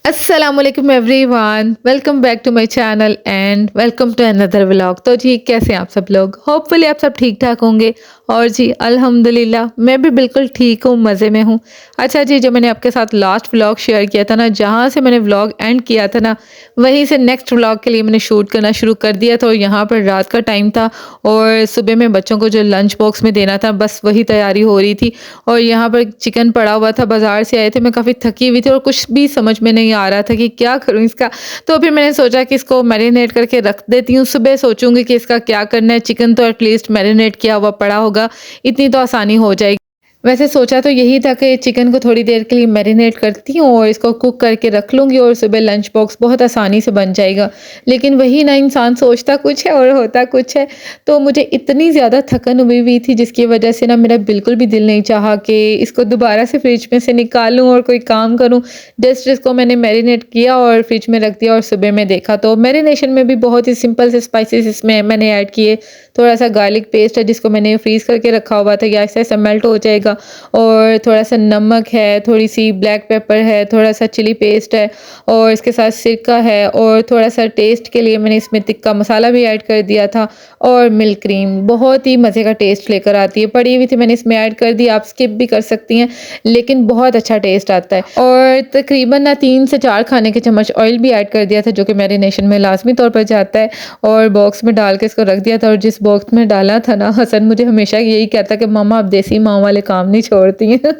अस्सलामुअलैकुम everyone, welcome back to my channel and welcome to another vlog. तो जी कैसे हैं आप सब लोग? होपफुली आप सब ठीक ठाक होंगे। और जी अल्हम्दुलिल्लाह मैं भी बिल्कुल ठीक हूँ, मज़े में हूँ। अच्छा जी, जो मैंने आपके साथ लास्ट व्लॉग शेयर किया था ना, जहाँ से मैंने व्लॉग एंड किया था ना, वहीं से नेक्स्ट व्लॉग के लिए मैंने शूट करना शुरू कर दिया था। और यहाँ पर रात का टाइम था और सुबह में बच्चों को जो लंच बॉक्स में देना था, बस वही तैयारी हो रही थी। और यहाँ पर चिकन पड़ा हुआ था, बाज़ार से आए थे, मैं काफ़ी थकी हुई थी और कुछ भी समझ में नहीं आ रहा था कि क्या करूँ इसका। तो फिर मैंने सोचा कि इसको मैरिनेट करके रख देती हूँ, सुबह सोचूँगी कि इसका क्या करना है। चिकन तो एटलीस्ट मैरिनेट किया हुआ पड़ा होगा, इतनी तो आसानी हो जाएगी। वैसे सोचा तो यही था कि चिकन को थोड़ी देर के लिए मैरिनेट करती हूँ और इसको कुक करके रख लूँगी और सुबह लंच बॉक्स बहुत आसानी से बन जाएगा। लेकिन वही ना, इंसान सोचता कुछ है और होता कुछ है। तो मुझे इतनी ज़्यादा थकन हुई थी जिसकी वजह से ना मेरा बिल्कुल भी दिल नहीं चाहा कि इसको दोबारा से फ्रिज में से निकालूँ और कोई काम करूँ। जस्ट इसको मैंने मैरिनेट किया और फ्रिज में रख दिया और सुबह में देखा तो मैरिनेशन में भी बहुत ही सिंपल से स्पाइसेस इसमें मैंने ऐड किए। थोड़ा सा गार्लिक पेस्ट है जिसको मैंने फ्रीज़ करके रखा हुआ था, या ऐसा मेल्ट हो जाएगा। और थोड़ा-सा नमक है, थोड़ी-सी ब्लैक पेपर है, थोड़ा-सा चिली पेस्ट है और इसके साथ सिरका है और थोड़ा-सा टेस्ट के लिए मैंने इसमें तिक्का मसाला भी ऐड कर दिया था और मिल्क क्रीम बहुत ही मज़े का टेस्ट लेकर आती है। पड़ी हुई थी, मैंने इसमें ऐड कर दी, आप स्किप भी कर सकती हैं, लेकिन बहुत अच्छा टेस्ट आता है। और तकरीबन ना 3 से 4 खाने के चम्मच ऑयल भी ऐड कर दिया था, जो कि मैरिनेशन में लाज़मी तौर पर जाता है। और बॉक्स में डाल के इसको रख दिया था। और जिस बॉक्स में डाला था ना, हसन मुझे हमेशा यही कहता कि मम्मा आप देसी माँ वाले काम नहीं छोड़ती हैं।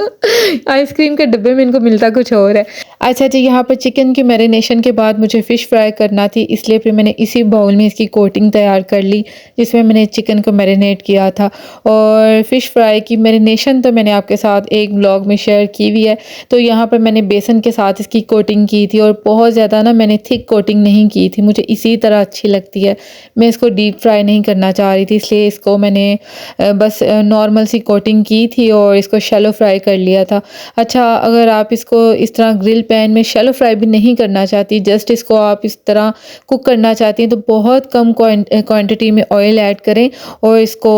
आइसक्रीम के डिब्बे में इनको मिलता कुछ और है। अच्छा जी, यहाँ पर चिकन की मैरिनेशन के बाद मुझे फ़िश फ्राई करना थी, इसलिए फिर मैंने इसी बाउल में इसकी कोटिंग तैयार कर ली जिसमें मैंने चिकन को मैरिनेट किया था। और फ़िश फ्राई की मैरिनेशन तो मैंने आपके साथ एक व्लॉग में शेयर की हुई है। तो यहाँ पर मैंने बेसन के साथ इसकी कोटिंग की थी और बहुत ज़्यादा ना मैंने थिक कोटिंग नहीं की थी, मुझे इसी तरह अच्छी लगती है। मैं इसको डीप फ्राई नहीं करना चाह रही थी, इसलिए इसको मैंने बस नॉर्मल सी कोटिंग की थी और इसको शैलो फ्राई कर लिया था। अच्छा, अगर आप इसको इस तरह ग्रिल पैन में शैलो फ्राई भी नहीं करना चाहती, जस्ट इसको आप इस तरह कुक करना चाहती हैं, तो बहुत कम क्वांटिटी में ऑयल ऐड करें और इसको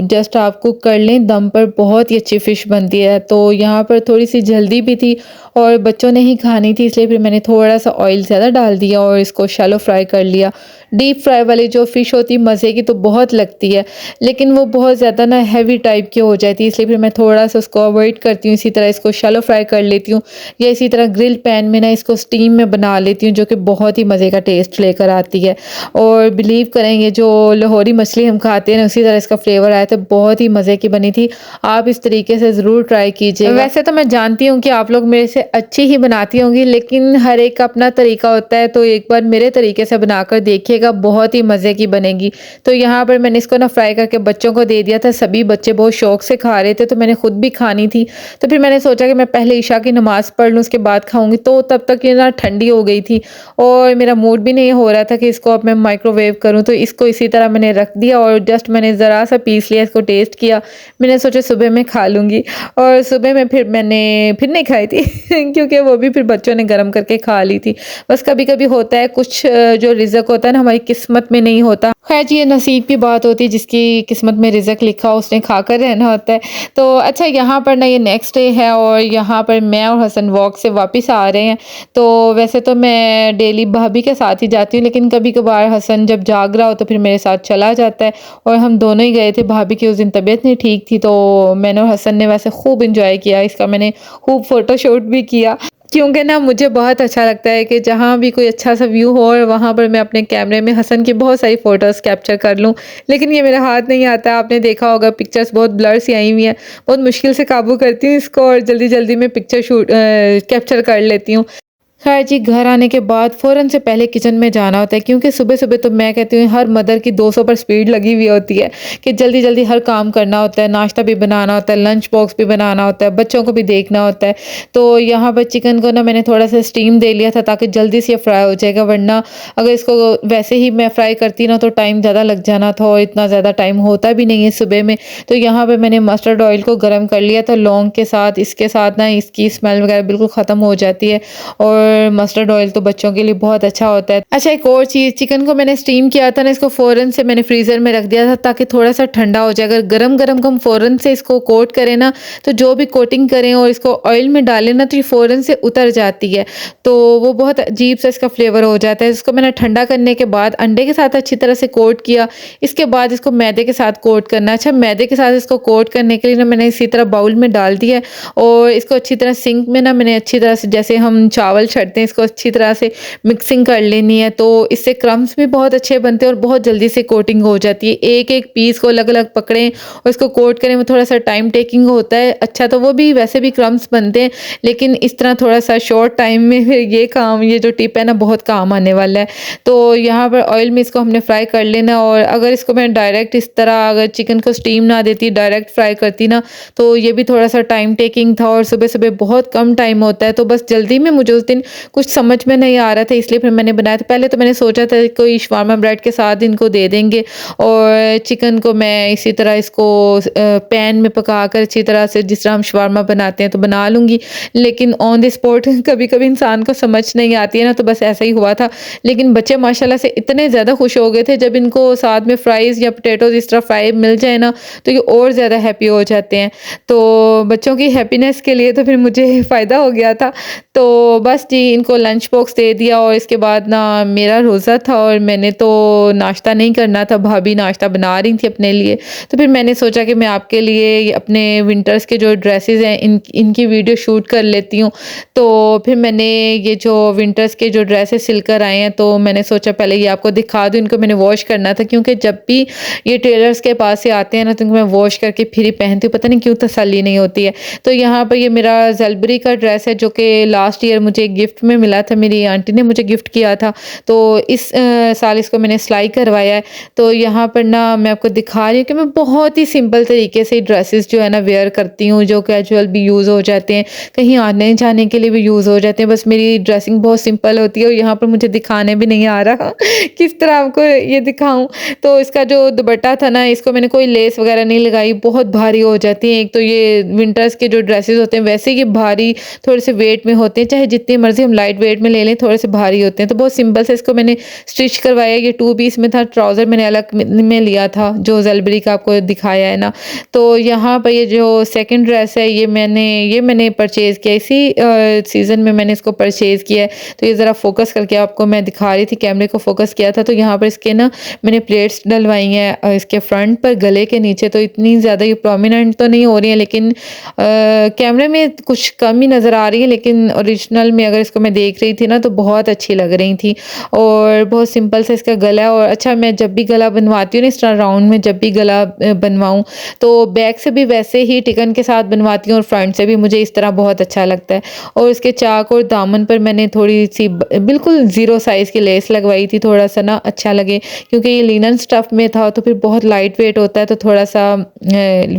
जस्ट आप कुक कर लें दम पर। बहुत ही अच्छी फ़िश बनती है। तो यहाँ पर थोड़ी सी जल्दी भी थी और बच्चों ने ही खानी थी, इसलिए फिर मैंने थोड़ा सा ऑयल ज़्यादा डाल दिया और इसको शैलो फ्राई कर लिया। डीप फ्राई वाली जो फ़िश होती है मज़े की तो बहुत लगती है, लेकिन वो बहुत ज़्यादा ना हैवी टाइप की हो जाती है, इसलिए फिर मैं थोड़ा सा उसको अवॉइड करती हूँ। इसी तरह इसको शैलो फ्राई कर लेती हूँ, या इसी तरह ग्रिल पैन में ना इसको स्टीम में बना लेती हूँ, जो कि बहुत ही मज़े का टेस्ट लेकर आती है। और बिलीव करेंगे, जो लाहौरी मछली हम खाते हैं ना, उसी तरह इसका फ्लेवर आया था, बहुत ही मज़े की बनी थी। आप इस तरीके से ज़रूर ट्राई कीजिएगा। वैसे तो मैं जानती हूँ कि आप लोग मेरे से अच्छी ही बनाती होंगी, लेकिन हर एक का अपना तरीका होता है, तो एक बार मेरे तरीके से बनाकर देखिएगा, बहुत ही मज़े की बनेगी। तो यहाँ पर मैंने इसको ना फ्राई करके बच्चों को दे दिया था, सभी बच्चे बहुत शौक से खा रहे थे, तो मैंने खुद भी खानी थी। तो फिर मैंने सोचा कि मैं पहले इशा की नमाज़ पढ़ लूँ, उसके बाद खाऊँगी। तो तब तक ये ना ठंडी हो गई थी और मेरा मूड भी नहीं हो रहा था कि इसको अब मैं माइक्रोवेव करूँ, तो इसको इसी तरह मैंने रख दिया और जस्ट मैंने ज़रा सा पीस लिया, इसको टेस्ट किया। मैंने सोचा सुबह में खा लूँगी और सुबह में फिर मैंने फिर नहीं खाई थी क्योंकि वो भी फिर बच्चों ने गर्म करके खा ली थी। बस कभी-कभी होता है, कुछ जो रिज़्क होता है ना, हमारी किस्मत में नहीं होता। खैर जी, ये नसीब की बात होती है, जिसकी किस्मत में रिज़्क लिखा हो उसने खाकर रहना होता है। तो अच्छा, यहाँ पर ना ये नेक्स्ट डे है और यहाँ पर मैं और हसन वॉक से वापस आ रहे हैं। तो वैसे तो मैं डेली भाभी के साथ ही जाती हूँ, लेकिन कभी-कभार हसन जब जाग रहा हो तो फिर मेरे साथ चला जाता है और हम दोनों ही गए थे। भाभी की उस दिन तबीयत नहीं ठीक थी, तो मैंने और हसन ने वैसे खूब एंजॉय किया। इसका मैंने खूब फ़ोटोशूट भी किया, क्योंकि ना मुझे बहुत अच्छा लगता है कि जहाँ भी कोई अच्छा सा व्यू हो और वहाँ पर मैं अपने कैमरे में हसन की बहुत सारी फ़ोटोज़ कैप्चर कर लूँ। लेकिन ये मेरे हाथ नहीं आता, आपने देखा होगा पिक्चर्स बहुत ब्लर सी आई हुई हैं। बहुत मुश्किल से काबू करती हूँ इसको और जल्दी-जल्दी में पिक्चर कैप्चर कर लेती हूँ। खैर जी, घर आने के बाद फ़ौरन से पहले किचन में जाना होता है, क्योंकि सुबह-सुबह तो मैं कहती हूँ हर मदर की 200 पर स्पीड लगी हुई होती है कि जल्दी-जल्दी हर काम करना होता है, नाश्ता भी बनाना होता है, लंच बॉक्स भी बनाना होता है, बच्चों को भी देखना होता है। तो यहाँ पर चिकन को ना मैंने थोड़ा-सा स्टीम दे लिया था ताकि जल्दी से ये फ्राई हो जाएगा, वरना अगर इसको वैसे ही मैं फ्राई करती ना तो टाइम ज़्यादा लग जाना था और इतना ज़्यादा टाइम होता भी नहीं है सुबह में। तो यहाँ पे मैंने मस्टर्ड ऑयल को गरम कर लिया था लौंग के साथ, इसके साथ ना इसकी स्मेल वगैरह बिल्कुल ख़त्म हो जाती है। और और मस्टर्ड ऑयल तो बच्चों के लिए बहुत अच्छा होता है। अच्छा, एक और चीज़, चिकन को मैंने स्टीम किया था ना, इसको फ़ौरन से मैंने फ्रीज़र में रख दिया था ताकि थोड़ा-सा ठंडा हो जाए। अगर गरम-गरम हम फ़ौरन से इसको कोट करें ना, तो जो भी कोटिंग करें और इसको ऑयल में डालें ना, तो ये फ़ौरन से उतर जाती है। तो वो बहुत अजीब-सा इसका फ्लेवर हो जाता है। इसको मैंने ठंडा करने के बाद अंडे के साथ अच्छी तरह से कोट किया। इसके बाद इसको मैदे के साथ कोट करना है। अच्छा, मैदे के साथ इसको कोट करने के लिए ना मैंने इसी तरह बाउल में डाल दिया है और इसको अच्छी तरह सिंक में ना मैंने अच्छी तरह से, जैसे हम चावल छँटते हैं, इसको अच्छी तरह से मिक्सिंग कर लेनी है। तो इससे क्रम्स भी बहुत अच्छे बनते हैं और बहुत जल्दी से कोटिंग हो जाती है। एक-एक पीस को अलग-अलग पकड़ें और इसको कोट करें, वो थोड़ा-सा टाइम टेकिंग होता है। अच्छा, तो वो भी वैसे भी क्रम्स बनते हैं, लेकिन इस तरह थोड़ा-सा शॉर्ट टाइम में फिर ये जो टिप है ना, बहुत काम आने वाला है। तो यहाँ पर ऑयल में इसको हमने फ्राई कर लेना और अगर इसको मैं डायरेक्ट इस तरह अगर चिकन को स्टीम ना देती, डायरेक्ट फ्राई करती ना, तो ये भी थोड़ा-सा टाइम टेकिंग था और सुबह-सुबह बहुत कम टाइम होता है। तो बस जल्दी में मुझे उस दिन कुछ समझ में नहीं आ रहा था, इसलिए फिर मैंने बनाया था। पहले तो मैंने सोचा था कोई शवारमा ब्रेड के साथ इनको दे देंगे और चिकन को मैं इसी तरह इसको पैन में पकाकर अच्छी तरह से जिस तरह हम शवारमा बनाते हैं तो बना लूँगी। लेकिन ऑन द स्पॉट कभी-कभी इंसान को समझ नहीं आती है ना, तो बस ऐसा ही हुआ था। लेकिन बच्चे माशाल्लाह से इतने ज़्यादा खुश हो गए थे जब इनको साथ में फ्राइज़ या पोटैटोज़ इस तरह फ्राई मिल जाए ना, तो ये और ज़्यादा हैप्पी हो जाते हैं। तो बच्चों की हैप्पीनेस के लिए तो फिर मुझे फ़ायदा हो गया था। तो बस जी, इनको लंच बॉक्स दे दिया और इसके बाद ना मेरा रोज़ा था और मैंने तो नाश्ता नहीं करना था, भाभी नाश्ता बना रही थी अपने लिए। तो फिर मैंने सोचा कि मैं आपके लिए अपने विंटर्स के जो ड्रेसेस हैं इनकी वीडियो शूट कर लेती हूँ। तो फिर मैंने ये जो विंटर्स के जो ड्रेसेस सिलकर आए हैं, तो मैंने सोचा पहले ये आपको दिखा दूँ। इनको मैंने वॉश करना था क्योंकि जब भी ये टेलर्स के पास से आते हैं ना, तो इनको मैं वॉश करके फिर ही पहनती हूँ, पता नहीं क्यों तसल्ली नहीं होती है। तो यहाँ पर ये मेरा ज़लबरी का ड्रेस है जो कि लास्ट ईयर मुझे गिफ्ट में मिला था, मेरी आंटी ने मुझे गिफ्ट किया था। तो इस साल इसको मैंने सिलाई करवाया है। तो यहाँ पर ना मैं आपको दिखा रही हूँ कि मैं बहुत ही सिंपल तरीके से ड्रेसेस जो है ना वेयर करती हूँ, जो कैजुअल भी यूज़ हो जाते हैं, कहीं आने जाने के लिए भी यूज़ हो जाते हैं। बस मेरी ड्रेसिंग बहुत सिंपल होती है और यहाँ पर मुझे दिखाने भी नहीं आ रहा किस तरह आपको ये दिखाऊँ। तो इसका जो दुपट्टा था ना, इसको मैंने कोई लेस वगैरह नहीं लगाई, बहुत भारी हो जाती है। एक तो ये विंटर्स के जो ड्रेसेस होते हैं वैसे ये भारी थोड़े से वेट में होते हैं, चाहे जितनी मर्ज़ी हम लाइट वेट में ले लें, थोड़े से भारी होते हैं। तो बहुत सिंपल से इसको मैंने स्टिच करवाया। ये 2 पीस में था, ट्राउज़र मैंने अलग में लिया था, जो ज़लबरी का आपको दिखाया है ना। तो यहाँ पर ये जो सेकंड ड्रेस है, ये मैंने परचेज़ किया इसी सीज़न में मैंने इसको परचेज़ किया है। तो ये ज़रा फ़ोकस करके आपको मैं दिखा रही थी, कैमरे को फ़ोकस किया था। तो यहाँ पर इसके ना मैंने प्लेट्स डलवाई हैं इसके फ्रंट पर, गले के नीचे। तो इतनी ज़्यादा ये प्रोमिनेंट तो नहीं हो रही है, लेकिन कैमरे में कुछ कम ही नज़र आ रही है, लेकिन ओरिजिनल में अगर इसको मैं देख रही थी ना, तो बहुत अच्छी लग रही थी। और बहुत सिंपल सा इसका गला है। और अच्छा, मैं जब भी गला बनवाती हूँ ना, इस तरह राउंड में जब भी गला बनवाऊँ, तो बैक से भी वैसे ही टिकन के साथ बनवाती हूँ और फ्रंट से भी मुझे इस तरह बहुत अच्छा लगता है। और इसके चाक और दामन पर मैंने थोड़ी सी बिल्कुल ज़ीरो साइज़ की लेस लगवाई थी, थोड़ा सा ना अच्छा लगे, क्योंकि ये लिनन स्टफ़ में था तो फिर बहुत लाइट वेट होता है, तो थोड़ा सा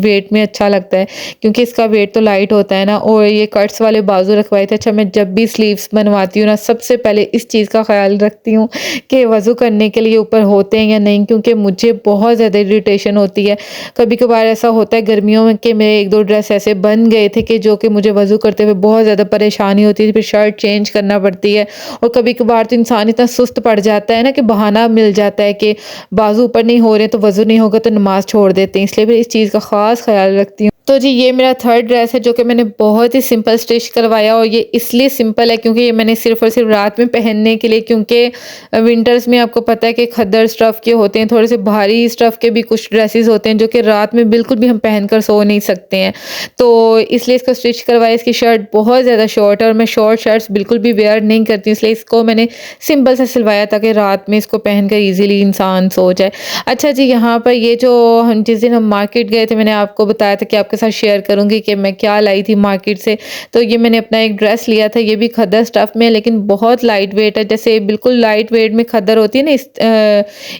वेट में अच्छा लगता है, क्योंकि इसका वेट तो लाइट होता है ना। और ये कट्स वाले बाजू रखवाए थे। अच्छा, मैं जब भी स्लीव्स बनवाती हूँ ना, सबसे पहले इस चीज़ का ख्याल रखती हूँ कि वज़ू करने के लिए ऊपर होते हैं या नहीं, क्योंकि मुझे बहुत ज़्यादा इरिटेशन होती है। कभी-कभार ऐसा होता है गर्मियों में कि मेरे 1-2 ड्रेस ऐसे बन गए थे कि जो कि मुझे वज़ू करते हुए बहुत ज़्यादा परेशानी होती थी, फिर शर्ट चेंज करना पड़ती है। और कभी-कभार तो इंसान इतना सुस्त पड़ जाता है ना कि बहाना मिल जाता है कि बाजू ऊपर नहीं हो रहे तो वज़ू नहीं होगा, तो नमाज़ छोड़ देते हैं। इसलिए फिर इस चीज़ का ख़ास ख्याल रखती हूँ। तो जी, ये मेरा थर्ड ड्रेस है जो कि मैंने बहुत ही सिंपल स्टिच करवाया, और ये इसलिए सिंपल है क्योंकि ये मैंने सिर्फ़ और सिर्फ रात में पहनने के लिए, क्योंकि विंटर्स में आपको पता है कि खद्दर स्टफ़ के होते हैं, थोड़े से भारी स्टफ़ के भी कुछ ड्रेसेस होते हैं जो कि रात में बिल्कुल भी हम पहनकर सो नहीं सकते हैं। तो इसलिए इसको स्टिच करवाया। इसकी शर्ट बहुत ज़्यादा शॉर्ट है और मैं शॉर्ट शर्ट्स बिल्कुल भी वेयर नहीं करती हूँ, इसलिए इसको मैंने सिंपल सा सिलवाया ताकि रात में इसको पहनकर ईज़िली इंसान सो जाए। अच्छा जी, यहाँ पर ये जो हम जिस दिन हम मार्केट गए थे, मैंने आपको बताया था कि आपके साथ शेयर करूँगी कि मैं क्या लाई थी मार्केट से। तो ये मैंने अपना एक ड्रेस लिया था, ये भी खद्दर स्टफ़ में है, लेकिन बहुत लाइट वेट है, जैसे बिल्कुल लाइट वेट में खद्दर होती है ना,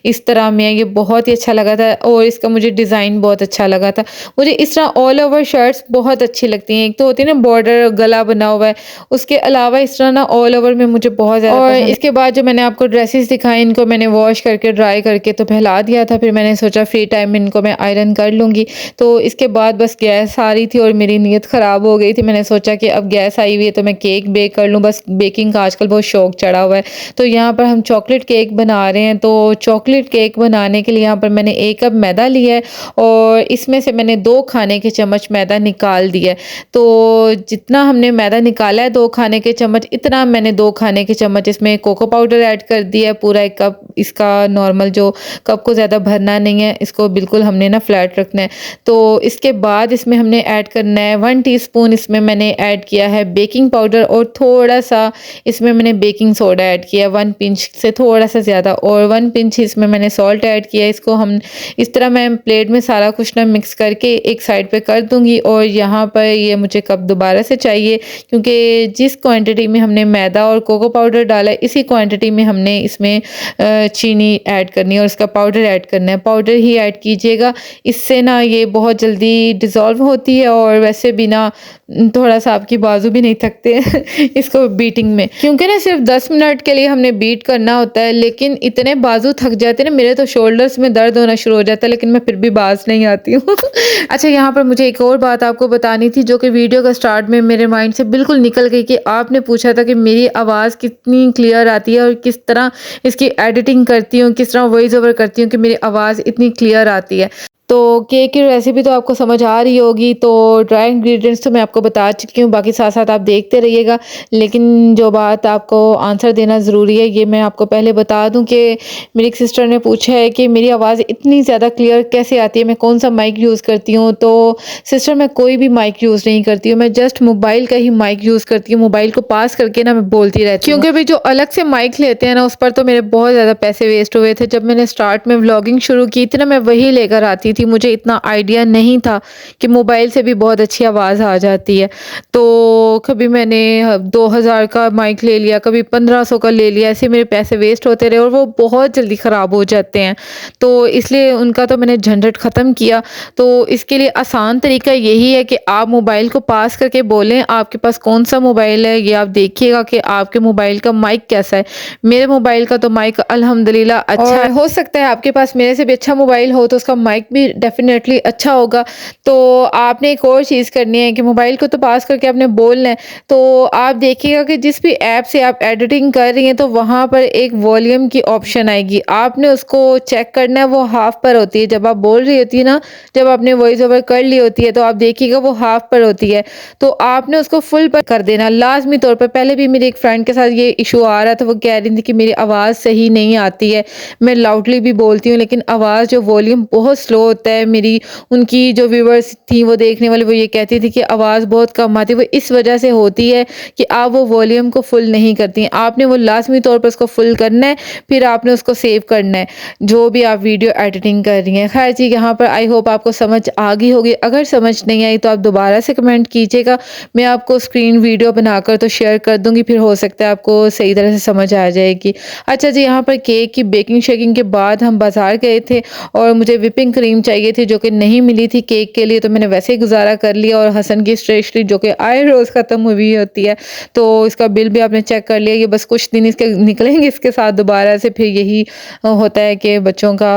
इस तरह में है। ये बहुत ही अच्छा लगा था और इसका मुझे डिज़ाइन बहुत अच्छा लगा था। मुझे इस तरह ऑल ओवर शर्ट्स बहुत अच्छी लगती हैं। एक तो होती है ना बॉर्डर गला बना हुआ है, उसके अलावा इस तरह ना ऑल ओवर में मुझे बहुत ज़्यादा पसंद है। इसके बाद जो मैंने आपको ड्रेसेस दिखाई, इनको मैंने वॉश करके ड्राई करके तो फैला दिया था, फिर मैंने सोचा फ्री टाइम में इनको मैं आयरन कर लूँगी। तो इसके बाद बस गैस आ रही थी और मेरी नीयत ख़राब हो गई थी। मैंने सोचा कि अब गैस आई हुई है तो मैं केक बेक कर लूँ, बस बेकिंग का आजकल बहुत शौक चढ़ा हुआ है। तो यहाँ पर हम चॉकलेट केक बना रहे हैं। तो चॉकलेट केक बनाने के लिए यहाँ पर मैंने 1 कप मैदा लिया है और इसमें से मैंने 2 खाने के चम्मच मैदा निकाल दिया है। तो जितना हमने मैदा निकाला है 2 खाने के चम्मच, इतना मैंने 2 खाने के चम्मच इसमें कोको पाउडर ऐड कर दिया है। पूरा 1 कप इसका नॉर्मल जो कप को ज़्यादा भरना नहीं है, इसको बिल्कुल हमने ना फ्लैट रखना है। तो इसके बाद इसमें हमने ऐड करना है 1 टीस्पून, इसमें मैंने ऐड किया है बेकिंग पाउडर और थोड़ा-सा इसमें मैंने बेकिंग सोडा ऐड किया 1 पिंच से थोड़ा-सा ज़्यादा, और 1 पिंच इसमें मैंने सॉल्ट ऐड किया है। इसको हम इस तरह मैं प्लेट में सारा कुछ ना मिक्स करके एक साइड पे कर दूँगी और यहाँ पर ये मुझे कप दोबारा से चाहिए, क्योंकि जिस क्वांटिटी में हमने मैदा और कोको पाउडर डाला है इसी क्वांटिटी में हमने इसमें चीनी ऐड करनी है और इसका पाउडर ऐड करना है। पाउडर ही ऐड कीजिएगा, इससे ना ये बहुत जल्दी डिज़ोल्व होती है और वैसे भी ना थोड़ा-सा आपकी बाजू भी नहीं थकते इसको बीटिंग में, क्योंकि ना सिर्फ 10 मिनट के लिए हमने बीट करना होता है, लेकिन इतने बाजू थक जाते हैं ना, मेरे तो शोल्डर्स में दर्द होना शुरू हो जाता है, लेकिन मैं फिर भी बाज नहीं आती हूँ। अच्छा, यहाँ पर मुझे एक और बात आपको बतानी थी जो कि वीडियो का स्टार्ट में मेरे माइंड से बिल्कुल निकल गई, कि आपने पूछा था कि मेरी आवाज़ कितनी क्लियर आती है और किस तरह इसकी एडिटिंग करती हूँ, किस तरह वॉइस ओवर करती हूँ कि मेरी आवाज़ इतनी क्लियर आती है। तो केक की रेसिपी तो आपको समझ आ रही होगी, तो ड्राई इंग्रेडिएंट्स तो मैं आपको बता चुकी हूँ, बाकी साथ-साथ आप देखते रहिएगा। लेकिन जो बात आपको आंसर देना ज़रूरी है, ये मैं आपको पहले बता दूँ कि मेरी एक सिस्टर ने पूछा है कि मेरी आवाज़ इतनी ज़्यादा क्लियर कैसे आती है, मैं कौन-सा माइक यूज़ करती हूँ? तो सिस्टर, मैं कोई भी माइक यूज़ नहीं करती हूँ, मैं जस्ट मोबाइल का ही माइक यूज़ करती हूँ। मोबाइल को पास करके ना मैं बोलती रहती हूँ, क्योंकि भई जो अलग से माइक लेते हैं ना, उस पर तो मेरे बहुत ज़्यादा पैसे वेस्ट हुए थे। जब मैंने स्टार्ट में व्लॉगिंग शुरू की थी ना, मैं वही लेकर आती थी। मुझे इतना आइडिया नहीं था कि मोबाइल से भी बहुत अच्छी आवाज़ आ जाती है। तो कभी मैंने 2000 का माइक ले लिया, कभी 1500 का ले लिया, ऐसे मेरे पैसे वेस्ट होते रहे और वो बहुत जल्दी ख़राब हो जाते हैं। तो इसलिए उनका तो मैंने झंझट ख़त्म किया। तो इसके लिए आसान तरीका यही है कि आप मोबाइल को पास करके बोलें, आपके पास कौन-सा मोबाइल है, ये आप देखिएगा कि आपके मोबाइल का माइक कैसा है। मेरे मोबाइल का तो माइक अल्हम्दुलिल्लाह अच्छा है। हो सकता है आपके पास मेरे से भी अच्छा मोबाइल हो तो उसका माइक भी डेफ़िनेटली अच्छा होगा। तो आपने एक और चीज़ करनी है कि मोबाइल को तो पास करके आपने बोलना है। तो आप देखिएगा कि जिस भी ऐप से आप एडिटिंग कर रही हैं तो वहाँ पर एक वॉल्यूम की ऑप्शन आएगी। आपने उसको चेक करना है, वो हाफ़ पर होती है। जब आप बोल रही होती है ना, जब आपने वॉइस ओवर कर ली होती है तो आप देखिएगा वो हाफ़ पर होती है। तो आपने उसको फुल पर कर देना लाज़मी तौर पर। पहले भी मेरी एक फ्रेंड के साथ ये इश्यू आ रहा था, वो कह रही थी कि मेरी आवाज़ सही नहीं आती है। मैं लाउडली भी बोलती हूँ लेकिन आवाज़ जो वॉल्यूम बहुत स्लो होता है मेरी। उनकी जो व्यूअर्स थी, वो देखने वाले, वो ये कहती थी कि आवाज़ बहुत कम आती है। वो इस वजह से होती है कि आप वो वॉल्यूम को फुल नहीं करती हैं। आपने वो लाज़मी तौर पर उसको फुल करना है, फिर आपने उसको सेव करना है, जो भी आप वीडियो एडिटिंग कर रही हैं। खैर जी, यहाँ पर आई होप आपको समझ आ गई होगी। अगर समझ नहीं आई तो आप दोबारा से कमेंट कीजिएगा, मैं आपको स्क्रीन वीडियो बनाकर तो शेयर कर दूँगी, फिर हो सकता है आपको सही तरह से समझ आ जाएगी। अच्छा जी, यहाँ पर केक की बेकिंग शेकिंग के बाद हम बाज़ार गए थे और मुझे व्हिपिंग क्रीम चाहिए थी जो कि नहीं मिली थी केक के लिए, तो मैंने वैसे ही गुज़ारा कर लिया। और हसन की स्टेशनरी जो कि आए रोज़ ख़त्म हुई होती है, तो इसका बिल भी आपने चेक कर लिया। ये बस कुछ दिन इसके निकलेंगे इसके साथ दोबारा से, फिर यही होता है कि बच्चों का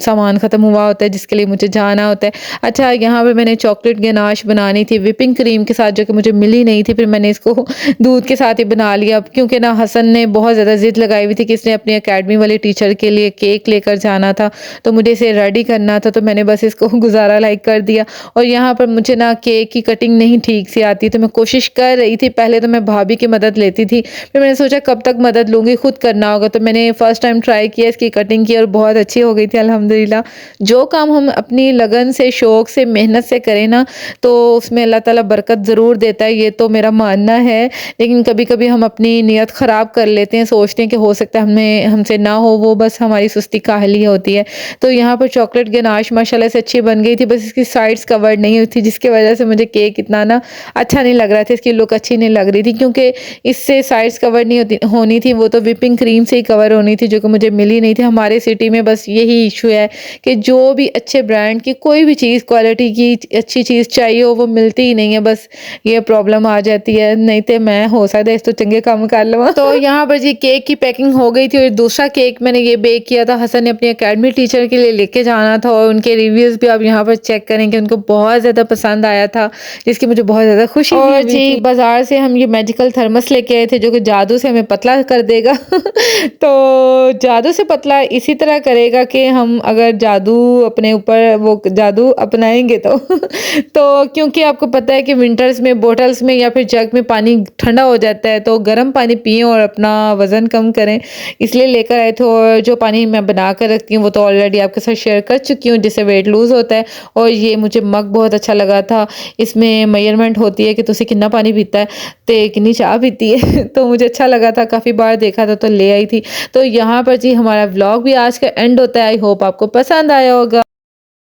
सामान ख़त्म हुआ होता है जिसके लिए मुझे जाना होता है। अच्छा, यहाँ पर मैंने चॉकलेट गनाश बनानी थी व्हिपिंग क्रीम के साथ, जो कि मुझे मिली नहीं थी। फिर मैंने इसको दूध के साथ ही बना लिया, क्योंकि ना हसन ने बहुत ज़्यादा ज़िद लगाई हुई थी कि इसने अपनी अकेडमी वाले टीचर के लिए केक लेकर जाना था, तो मुझे इसे रेडी करना था। तो मैंने बस इसको गुज़ारा लाइक कर दिया। और यहाँ पर मुझे ना केक की कटिंग नहीं ठीक से आती, तो मैं कोशिश कर रही थी। पहले तो मैं भाभी की मदद लेती थी, फिर मैंने सोचा कब तक मदद लूँगी, खुद करना होगा। तो मैंने फ़र्स्ट टाइम ट्राई किया, इसकी कटिंग की और बहुत अच्छी हो गई थी अल्हम्दुलिल्लाह। जो काम हम अपनी लगन से, शौक़ से, मेहनत से करें ना, तो उसमें अल्लाह ताला बरकत ज़रूर देता है, ये तो मेरा मानना है। लेकिन कभी-कभी हम अपनी नीयत ख़राब कर लेते हैं, सोचते हैं कि हो सकता है हमें हमसे ना हो, वो बस हमारी सुस्ती काहली होती है। तो यहाँ पर चॉकलेट गनाश माशाल्लाह से अच्छी बन गई थी, बस इसकी साइड्स कवर्ड नहीं हुई थी, जिसकी वजह से मुझे केक इतना ना अच्छा नहीं लग रहा था, इसकी लुक अच्छी नहीं लग रही थी, क्योंकि इससे साइड्स कवर नहीं होनी थी, वो तो व्हिपिंग क्रीम से ही कवर होनी थी, जो कि मुझे मिली नहीं थी। हमारे सिटी में बस यही इशू है कि जो भी अच्छे ब्रांड की कोई भी चीज़, क्वालिटी की अच्छी चीज़ चाहिए हो, वो मिलती ही नहीं है, बस ये प्रॉब्लम आ जाती है। नहीं तो मैं हो सकता है इस तो चंगे काम कर लूँ। तो यहाँ पर जी केक की पैकिंग हो गई थी और दूसरा केक मैंने ये बेक किया था, हसन ने अपनी अकेडमी टीचर के लिए लेके जाना था और उनके के रिव्यूज़ भी आप यहाँ पर चेक करें कि उनको बहुत ज़्यादा पसंद आया था, जिसकी मुझे बहुत ज़्यादा खुशी भी हुई थी। बाज़ार से हम ये मैजिकल थर्मस लेके आए थे जो कि जादू से हमें पतला कर देगा। तो जादू से पतला इसी तरह करेगा कि हम अगर जादू अपने ऊपर वो जादू अपनाएँगे तो। तो क्योंकि आपको पता है कि विंटर्स में बॉटल्स में या फिर जग में पानी ठंडा हो जाता है, तो गर्म पानी पिएँ और अपना वज़न कम करें, इसलिए लेकर आए थे। और जो पानी मैं बना कर रखती हूँ वो तो ऑलरेडी आपके साथ शेयर कर चुकी हूँ, जिससे वेट लूज़ होता है। और ये मुझे मग बहुत अच्छा लगा था, इसमें मेजरमेंट होती है कि तुसी कितना पानी पीता है ते कितनी चाह पीती है। तो मुझे अच्छा लगा था, काफ़ी बार देखा था तो ले आई थी। तो यहाँ पर जी हमारा व्लॉग भी आज का एंड होता है। आई होप आपको पसंद आया होगा।